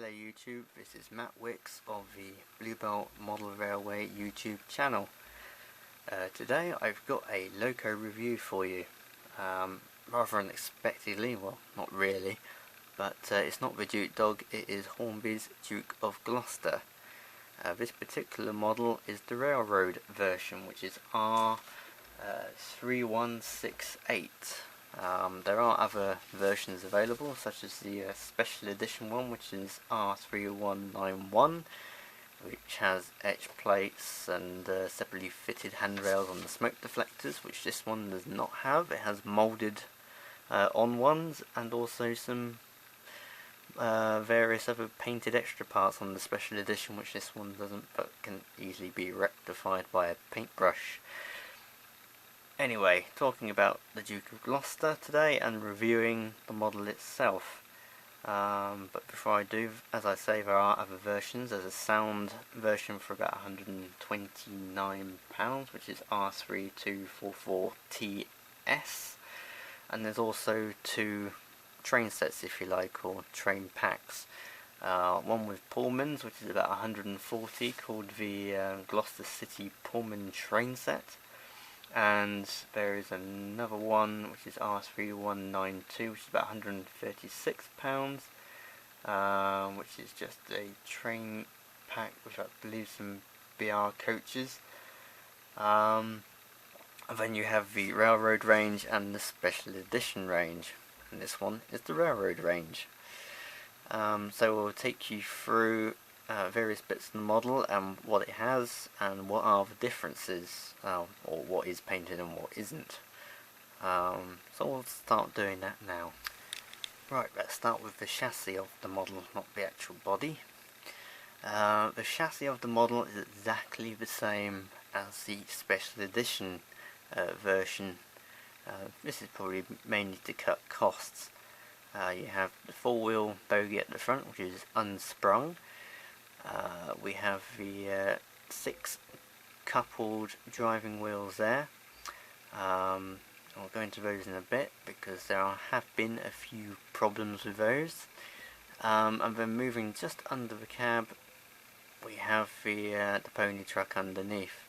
Hello YouTube, this is Matt Wicks of the Bluebell Model Railway YouTube channel. Today I've got a loco review for you. Rather unexpectedly, well not really, but it's not the Duke dog, it is Hornby's Duke of Gloucester. This particular model is the railroad version, which is R3168. There are other versions available, such as the special edition one, which is R3191, which has etch plates and separately fitted handrails on the smoke deflectors, which this one does not have. It has moulded on ones and also some various other painted extra parts on the special edition, which this one doesn't, but can easily be rectified by a paintbrush. Anyway, talking about the Duke of Gloucester today and reviewing the model itself. But before I do, as I say, there are other versions. There's a sound version for about £129, which is R3244TS. And there's also two train sets, if you like, or train packs. One with Pullmans, which is about 140, called the Gloucester City Pullman train set. And there is another one which is R3192, which is about £136, which is just a train pack with, I believe, some BR coaches. And then you have the railroad range and the special edition range, and this one is the railroad range. So we'll take you through various bits of the model and what it has and what are the differences, or what is painted and what isn't. So we'll start doing that now. Right, let's start with the chassis of the model, not the actual body. The chassis of the model is exactly the same as the special edition version. This is probably mainly to cut costs. You have the four-wheel bogie at the front, which is unsprung. We have the 6 coupled driving wheels there. I'll go into those in a bit because there have been a few problems with those. And then moving just under the cab, we have the pony truck underneath,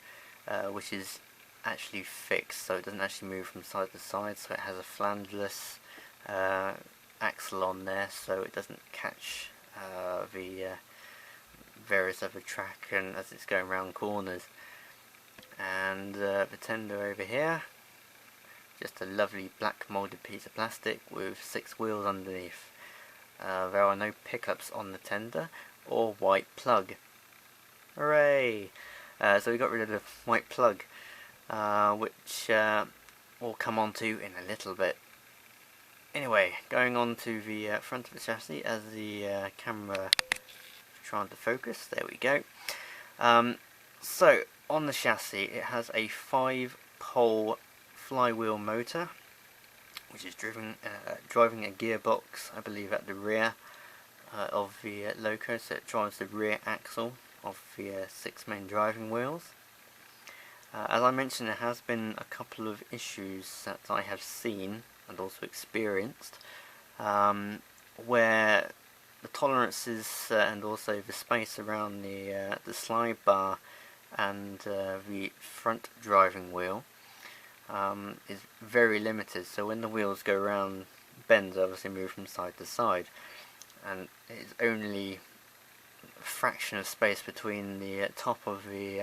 which is actually fixed, so it doesn't actually move from side to side, so it has a flangeless axle on there, so it doesn't catch the various other track and as it's going around corners. And the tender over here, just a lovely black moulded piece of plastic with 6 wheels underneath. There are no pickups on the tender or white plug. Hooray! So we got rid of the white plug, which we'll come on to in a little bit. Anyway, going on to the front of the chassis, as the camera trying to focus, there we go. So on the chassis it has a 5-pole flywheel motor, which is driving a gearbox, I believe, at the rear of the loco, so it drives the rear axle of the 6 main driving wheels. As I mentioned, there has been a couple of issues that I have seen and also experienced, where the tolerances and also the space around the slide bar and the front driving wheel is very limited. So when the wheels go around bends, obviously move from side to side, and it's only a fraction of space between the top of the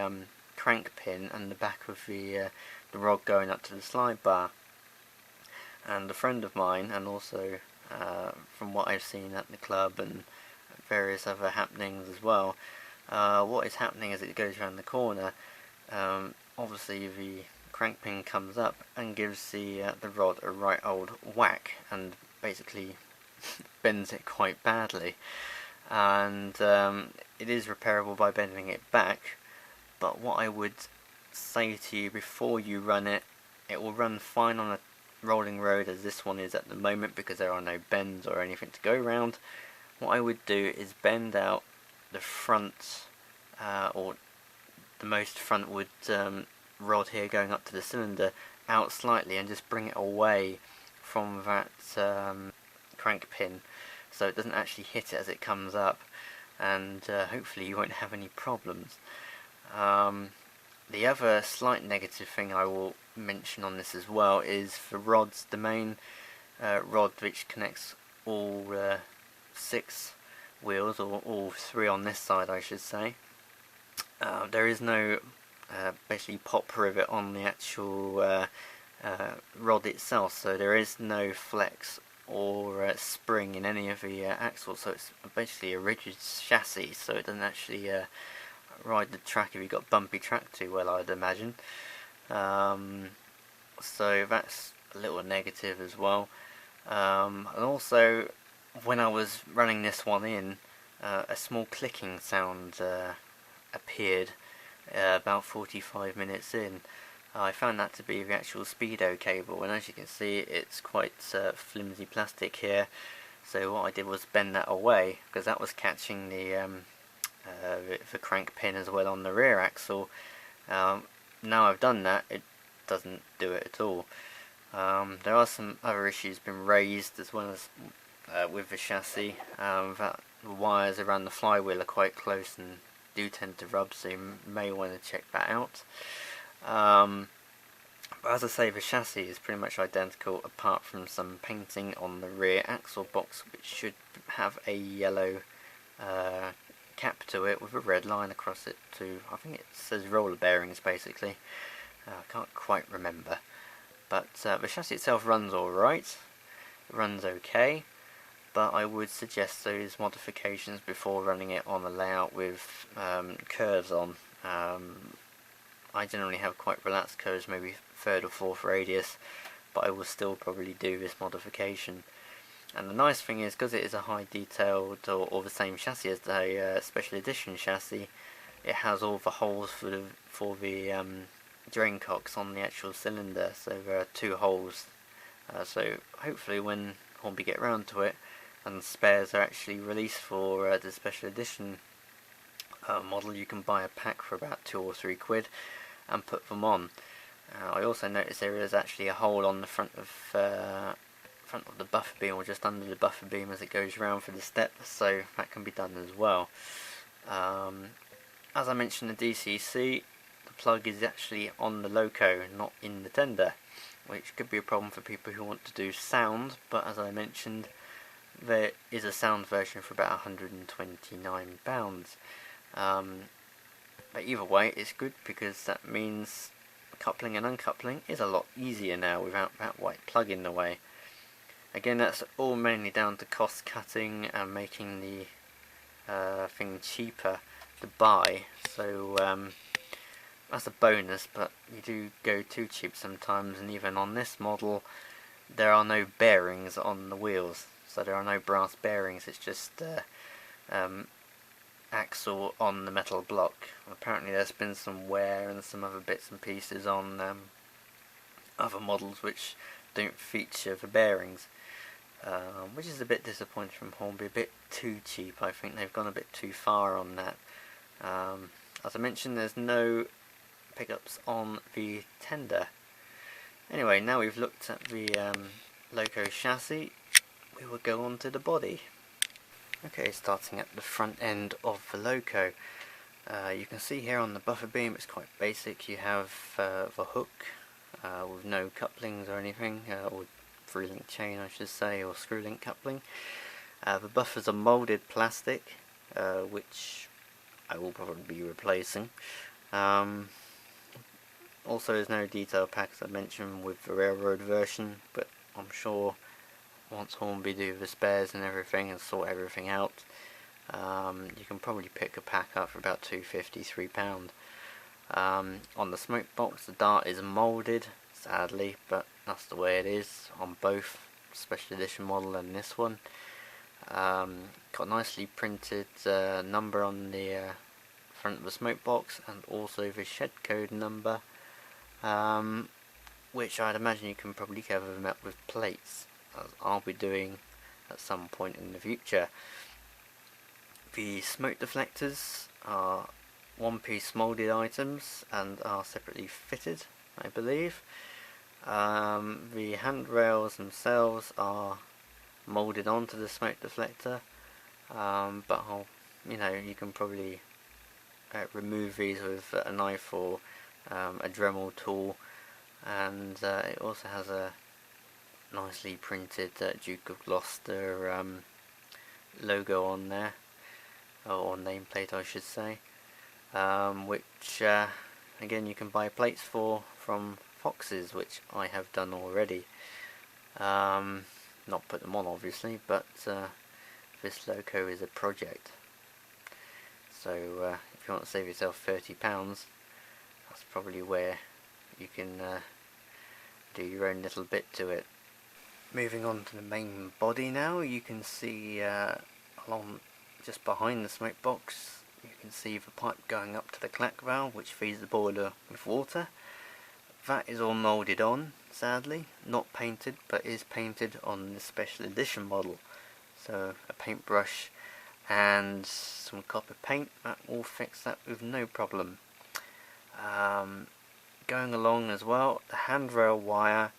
crank pin and the back of the rod going up to the slide bar. And a friend of mine, and also from what I've seen at the club and various other happenings as well, what is happening as it goes around the corner, obviously the crank pin comes up and gives the rod a right old whack and basically bends it quite badly. And it is repairable by bending it back, but what I would say to you, before you run it, it will run fine on a rolling road as this one is at the moment, because there are no bends or anything to go around. What I would do is bend out the front, or the most frontward rod here going up to the cylinder, out slightly and just bring it away from that crank pin, so it doesn't actually hit it as it comes up, and hopefully you won't have any problems. The other slight negative thing I will mention on this as well is the rods. The main rod which connects all 6 wheels, or all 3 on this side I should say, there is no basically pop rivet on the actual rod itself, so there is no flex or spring in any of the axles, so it's basically a rigid chassis, so it doesn't actually ride the track if you've got bumpy track too well, I'd imagine. So that's a little negative as well. And also, when I was running this one in, a small clicking sound appeared about 45 minutes in. I found that to be the actual speedo cable, and as you can see it's quite flimsy plastic here, so what I did was bend that away, because that was catching the crank pin as well on the rear axle. Now I've done that, it doesn't do it at all. There are some other issues been raised as well as with the chassis, that the wires around the flywheel are quite close and do tend to rub, so you may want to check that out. But as I say, the chassis is pretty much identical apart from some painting on the rear axle box, which should have a yellow cap to it with a red line across it too. I think it says roller bearings basically. I can't quite remember. But the chassis itself runs alright, it runs okay, but I would suggest those modifications before running it on a layout with curves on. I generally have quite relaxed curves, maybe 3rd or 4th radius, but I will still probably do this modification. And the nice thing is, because it is a high detailed or the same chassis as the special edition chassis, it has all the holes for the drain cocks on the actual cylinder, so there are 2 holes, so hopefully when Hornby get round to it and spares are actually released for the special edition model, you can buy a pack for about 2 or 3 quid and put them on. I also noticed there is actually a hole on the front of the buffer beam, or just under the buffer beam as it goes round for the step, so that can be done as well. As I mentioned, the DCC, the plug is actually on the loco, not in the tender, which could be a problem for people who want to do sound, but as I mentioned, there is a sound version for about £129. But either way, it's good because that means coupling and uncoupling is a lot easier now without that white plug in the way. Again, that's all mainly down to cost cutting and making the thing cheaper to buy, so that's a bonus, but you do go too cheap sometimes, and even on this model there are no bearings on the wheels, so there are no brass bearings, it's just axle on the metal block. Apparently there's been some wear and some other bits and pieces on other models which don't feature the bearings, which is a bit disappointing from Hornby, a bit too cheap. I think they've gone a bit too far on that. As I mentioned, there's no pickups on the tender. Anyway, now we've looked at the loco chassis, we will go on to the body. Okay, starting at the front end of the loco, you can see here on the buffer beam it's quite basic. You have the hook with no couplings or anything, or free-link chain I should say, or screw-link coupling. The buffers are moulded plastic, which I will probably be replacing. Also there's no detail pack as I mentioned with the railroad version, but I'm sure once Hornby do the spares and everything and sort everything out, you can probably pick a pack up for about £2.50, £3. On the smoke box, the dart is moulded, sadly, but that's the way it is on both special edition model and this one. Got a nicely printed number on the front of the smoke box, and also the shed code number, which I'd imagine you can probably cover them up with plates, as I'll be doing at some point in the future. The smoke deflectors are one-piece moulded items and are separately fitted, I believe. The handrails themselves are moulded onto the smoke deflector, but you can probably remove these with a knife or a Dremel tool, and it also has a nicely printed Duke of Gloucester logo on there, or nameplate I should say, which again you can buy plates for from Foxes, which I have done already. Not put them on obviously, but this logo is a project. So if you want to save yourself £30, that's probably where you can do your own little bit to it. Moving on to the main body now, you can see along just behind the smoke box, you can see the pipe going up to the clack valve which feeds the boiler with water. That is all moulded on, sadly, not painted, but is painted on the special edition model. So a paintbrush and some copper paint, that will fix that with no problem. Going along as well, the handrail wire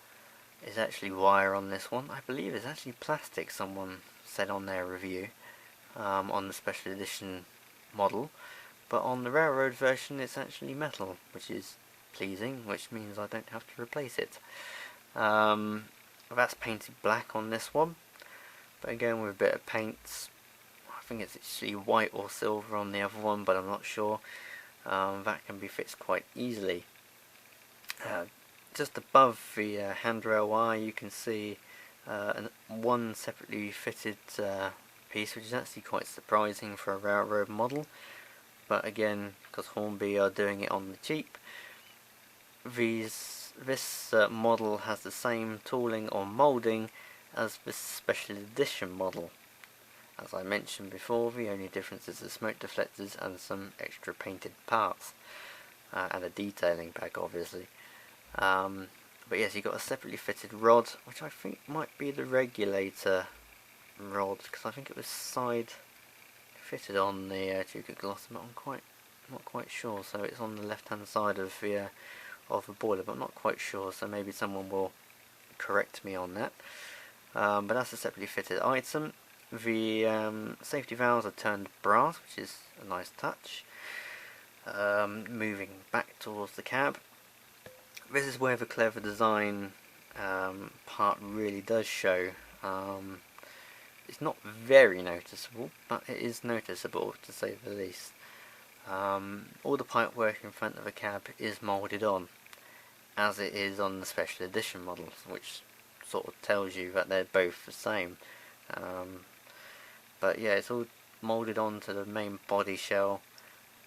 is actually wire on this one. I believe it's actually plastic, someone said on their review, on the special edition model, but on the railroad version it's actually metal, which is pleasing, which means I don't have to replace it. That's painted black on this one, but again with a bit of paint, I think it's actually white or silver on the other one, but I'm not sure. That can be fixed quite easily. Just above the handrail wire you can see one separately fitted piece, which is actually quite surprising for a railroad model, but again, because Hornby are doing it on the cheap, this model has the same tooling or moulding as this special edition model. As I mentioned before, the only difference is the smoke deflectors and some extra painted parts, and a detailing pack obviously. But yes, you've got a separately fitted rod, which I think might be the regulator rod, because I think it was side fitted on the Duke of Gloucester, but I'm not quite sure. So it's on the left hand side of the boiler, but I'm not quite sure, so maybe someone will correct me on that. But that's a separately fitted item. The safety valves are turned brass, which is a nice touch. Moving back towards the cab, this is where the clever design part really does show. It's not very noticeable, but it is noticeable to say the least. All the pipework in front of the cab is moulded on, as it is on the special edition models, which sort of tells you that they're both the same. But yeah, it's all moulded onto the main body shell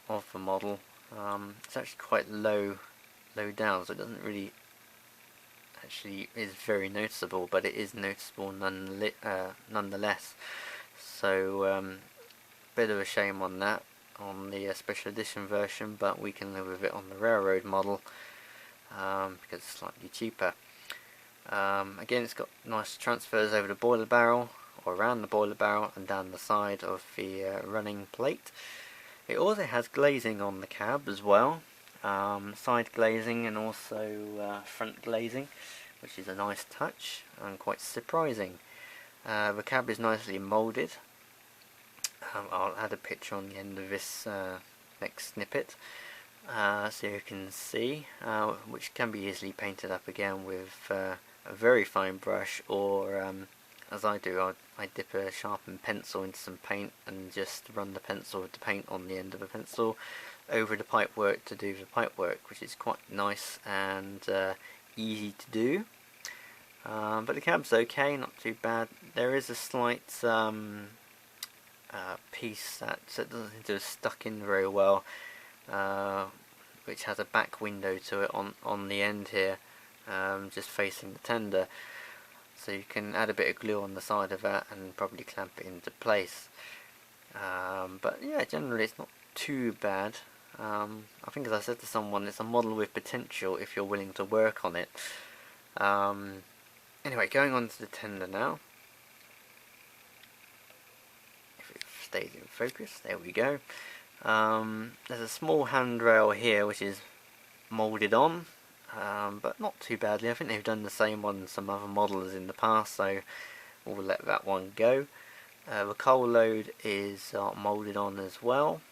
of the model. It's actually quite low down, so it doesn't really actually is very noticeable, but it is noticeable nonetheless. So bit of a shame on that on the special edition version, but we can live with it on the railroad model because it's slightly cheaper. Again, it's got nice transfers over the boiler barrel, or around the boiler barrel, and down the side of the running plate. It also has glazing on the cab as well, side glazing and also front glazing, which is a nice touch and quite surprising. The cab is nicely moulded. I'll add a picture on the end of this next snippet so you can see, which can be easily painted up again with a very fine brush, or as I do, I dip a sharpened pencil into some paint and just run the pencil with the paint on the end of the pencil over the pipework to do the pipework, which is quite nice and easy to do. But the cab's okay, not too bad. There is a slight piece that doesn't seem to have stuck in very well, which has a back window to it on the end here, just facing the tender. So you can add a bit of glue on the side of that and probably clamp it into place. But yeah, generally it's not too bad. I think, as I said to someone, it's a model with potential if you're willing to work on it. Anyway, going on to the tender now. If it stays in focus, there we go. There's a small handrail here which is moulded on, but not too badly. I think they've done the same on some other models in the past, so we'll let that one go. The coal load is moulded on as well.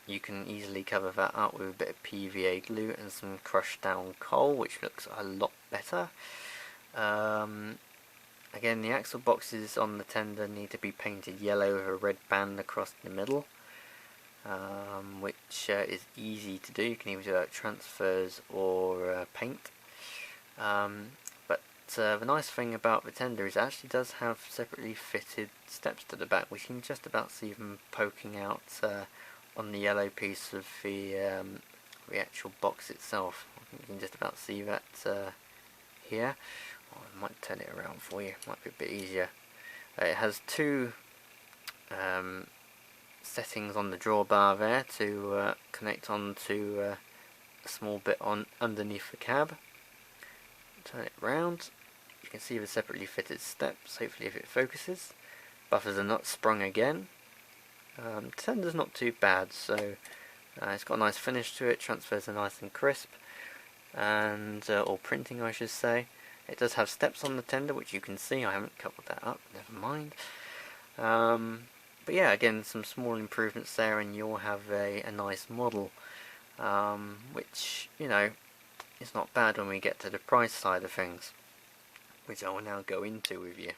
You can easily cover that up with a bit of PVA glue and some crushed down coal, which looks a lot better. Again, the axle boxes on the tender need to be painted yellow with a red band across the middle, which is easy to do. You can either do that transfers or paint. But the nice thing about the tender is it actually does have separately fitted steps to the back. We can just about see them poking out on the yellow piece of the actual box itself. I think you can just about see that here. Oh, I might turn it around for you, might be a bit easier. It has two settings on the drawbar there to connect onto a small bit on underneath the cab. Turn it round, you can see the separately fitted steps, hopefully if it focuses. Buffers are not sprung again. Tender's not too bad, so it's got a nice finish to it, transfers are nice and crisp, and or printing I should say. It does have steps on the tender, which you can see. I haven't covered that up, never mind. But yeah, again, some small improvements there, and you'll have a nice model, which, you know, is not bad when we get to the price side of things, which I will now go into with you.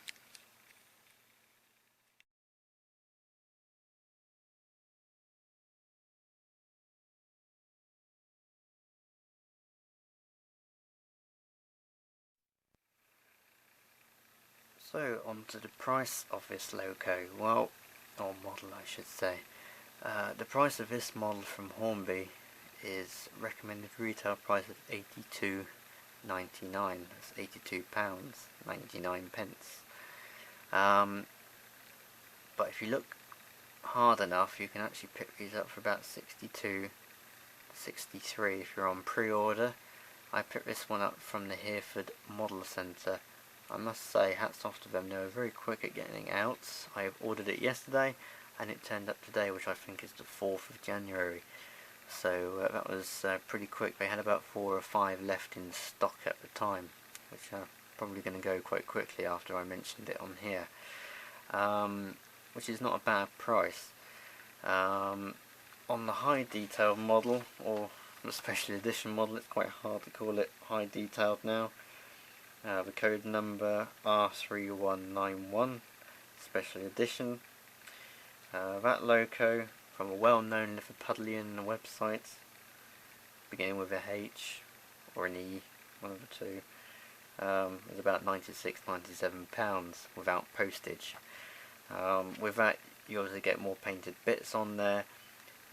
So, on to the price of this loco, well, or model I should say. The price of this model from Hornby is recommended retail price of £82.99, that's £82.99. But if you look hard enough, you can actually pick these up for about 62, 63 if you're on pre-order. I picked this one up from the Hereford Model Centre. I must say, hats off to them, they were very quick at getting it out. I ordered it yesterday and it turned up today, which I think is the 4th of January. So that was pretty quick. They had about 4 or 5 left in stock at the time, which are probably going to go quite quickly after I mentioned it on here. Which is not a bad price. On the high detail model, or the special edition model, it's quite hard to call it high detailed now. The code number R3168, special edition. That loco from a well-known Liverpudlian website, beginning with a H or an E, one of the two, is about £96–97 without postage. With that, you obviously get more painted bits on there.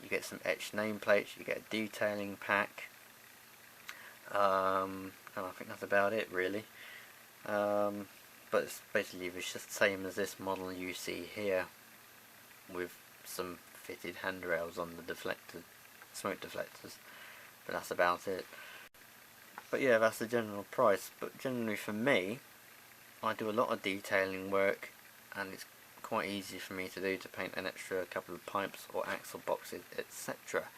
You get some etched nameplates. You get a detailing pack. And I think that's about it really. But it's basically the same as this model you see here, with some fitted handrails on the smoke deflectors. But that's about it. But yeah, that's the general price. But generally for me, I do a lot of detailing work, and it's quite easy for me to do, to paint an extra couple of pipes or axle boxes, etc.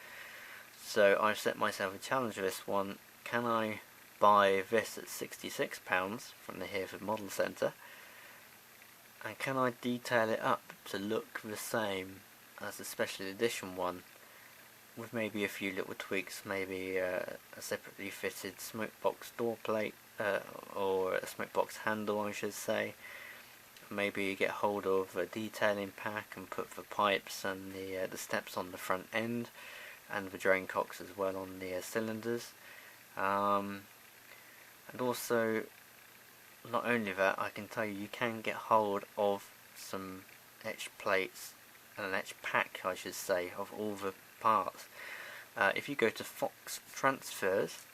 So I've set myself a challenge for this one. Can I buy this at £66 from the Hereford Model Centre, and can I detail it up to look the same as the special edition one, with maybe a few little tweaks, maybe a separately fitted smoke box door plate, or a smoke box handle I should say. Maybe get hold of a detailing pack and put the pipes and the steps on the front end, and the drain cocks as well on the cylinders. And also, not only that, I can tell you can get hold of some etched plates and an etched pack I should say of all the parts. If you go to Fox Transfers,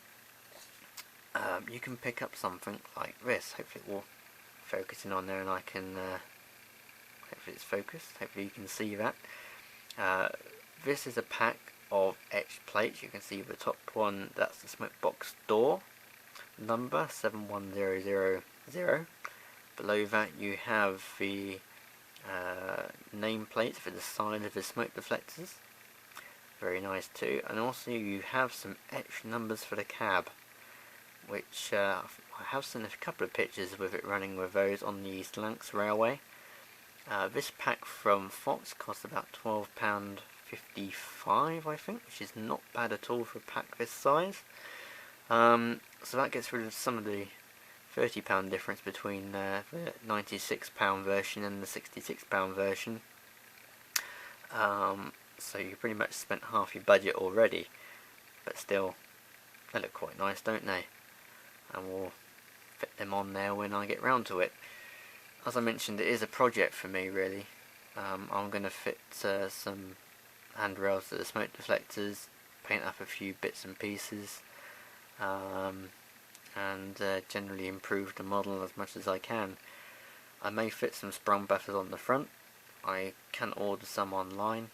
you can pick up something like this. Hopefully it will focus in on there and I can hopefully it's focused, hopefully you can see that. This is a pack of etched plates. You can see the top one, that's the smoke box door number 71000. Below that you have the nameplates for the side of the smoke deflectors, very nice too, and also you have some etched numbers for the cab. which I have seen a couple of pictures with it running with those on the East Lancs Railway. This pack from Fox cost about £12.55, I think, which is not bad at all for a pack this size. So that gets rid of some of the £30 difference between the £96 version and the £66 version. So you pretty much spent half your budget already, but still, they look quite nice, don't they? And we'll fit them on there when I get round to it. As I mentioned, it is a project for me, really. I'm going to fit some handrails to the smoke deflectors, paint up a few bits and pieces, and generally improve the model as much as I can. I may fit some sprung buffers on the front. I can order some online.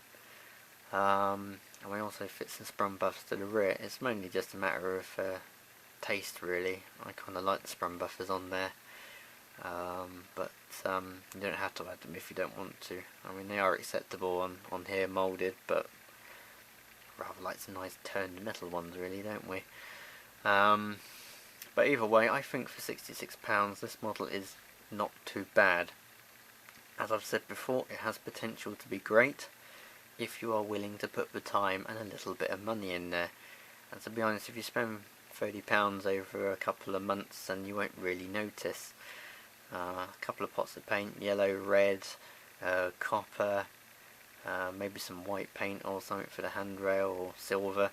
And we also fit some sprung buffers to the rear. It's mainly just a matter of taste, really. I kind of like the sprung buffers on there, but you don't have to add them if you don't want to. I mean, they are acceptable on here moulded, but rather like some nice turned metal ones, really, don't we? But either way, I think for £66 this model is not too bad. As I've said before, it has potential to be great if you are willing to put the time and a little bit of money in there. And to be honest, if you spend £30 over a couple of months, then you won't really notice. A couple of pots of paint, yellow, red, copper, maybe some white paint or something for the handrail, or silver.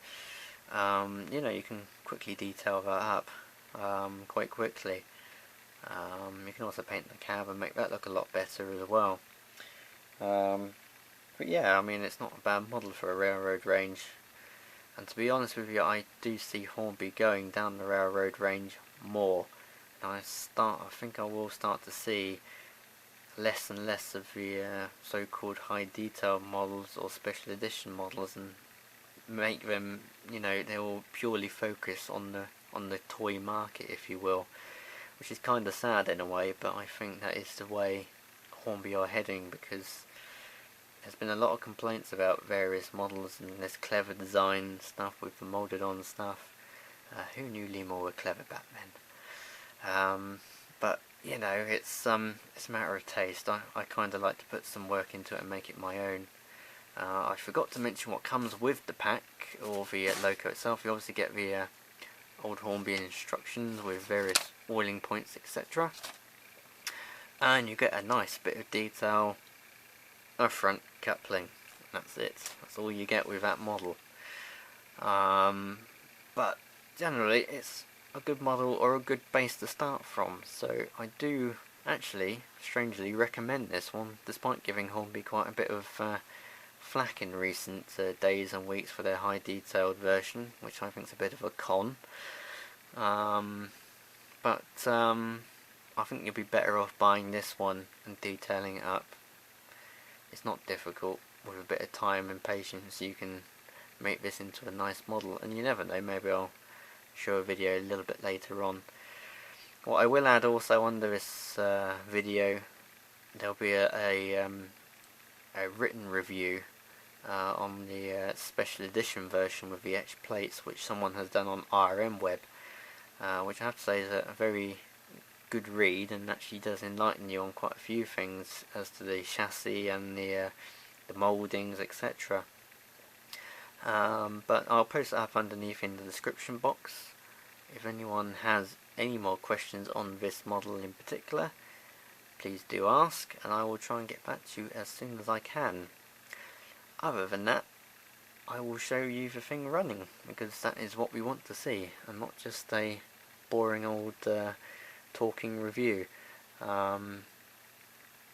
You know, you can quickly detail that up quite quickly. You can also paint the cab and make that look a lot better as well. But yeah, I mean, it's not a bad model for a railroad range. And to be honest with you, I do see Hornby going down the railroad range more. And I think I will start to see less and less of the so-called high detail models or special edition models, and make them, you know, they will purely focus on the toy market, if you will, which is kind of sad in a way, but I think that is the way Hornby are heading, because there's been a lot of complaints about various models and this clever design stuff with the moulded on stuff. Who knew Lemur were clever back then? But you know, it's a matter of taste. I kind of like to put some work into it and make it my own. I forgot to mention what comes with the pack, or the loco itself. You obviously get the old Hornby instructions with various oiling points, etc. And you get a nice bit of detail, a front coupling. That's it. That's all you get with that model. But generally, it's a good model or a good base to start from. So I do actually, strangely, recommend this one, despite giving Hornby quite a bit of flack in recent days and weeks for their high detailed version, which I think is a bit of a con. But I think you'll be better off buying this one and detailing it up. It's not difficult. With a bit of time and patience, you can make this into a nice model, and you never know, maybe I'll show a video a little bit later on. What I will add also under this video, there'll be a written review on the special edition version with the etched plates, which someone has done on RM Web, which I have to say is a very good read, and actually does enlighten you on quite a few things as to the chassis and the mouldings, etc. But I'll post it up underneath in the description box. If anyone has any more questions on this model in particular, please do ask, and I will try and get back to you as soon as I can. Other than that, I will show you the thing running, because that is what we want to see, and not just a boring old talking review.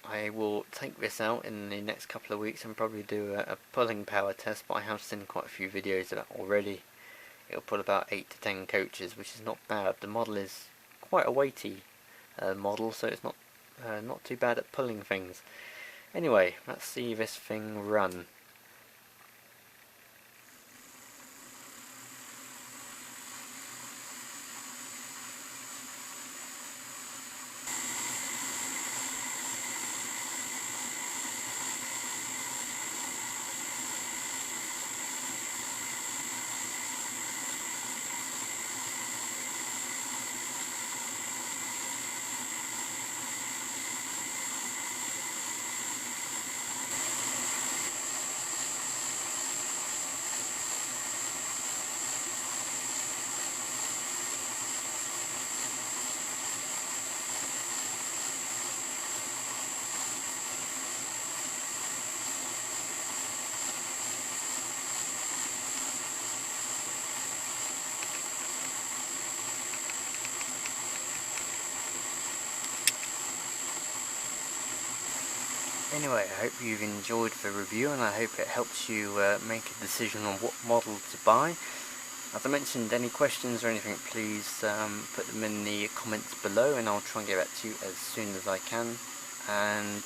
I will take this out in the next couple of weeks and probably do a pulling power test, but I have seen quite a few videos of that already. It'll pull about 8 to 10 coaches, which is not bad. The model is quite a weighty model, so it's not too bad at pulling things. Anyway, let's see this thing run. Anyway, I hope you've enjoyed the review, and I hope it helps you make a decision on what model to buy. As I mentioned, any questions or anything, please put them in the comments below, and I'll try and get back to you as soon as I can. And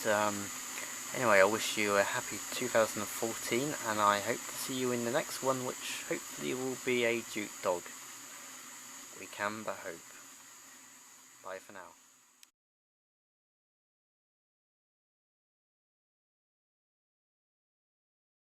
anyway, I wish you a happy 2014, and I hope to see you in the next one, which hopefully will be a Duke dog. We can but hope. Bye for now.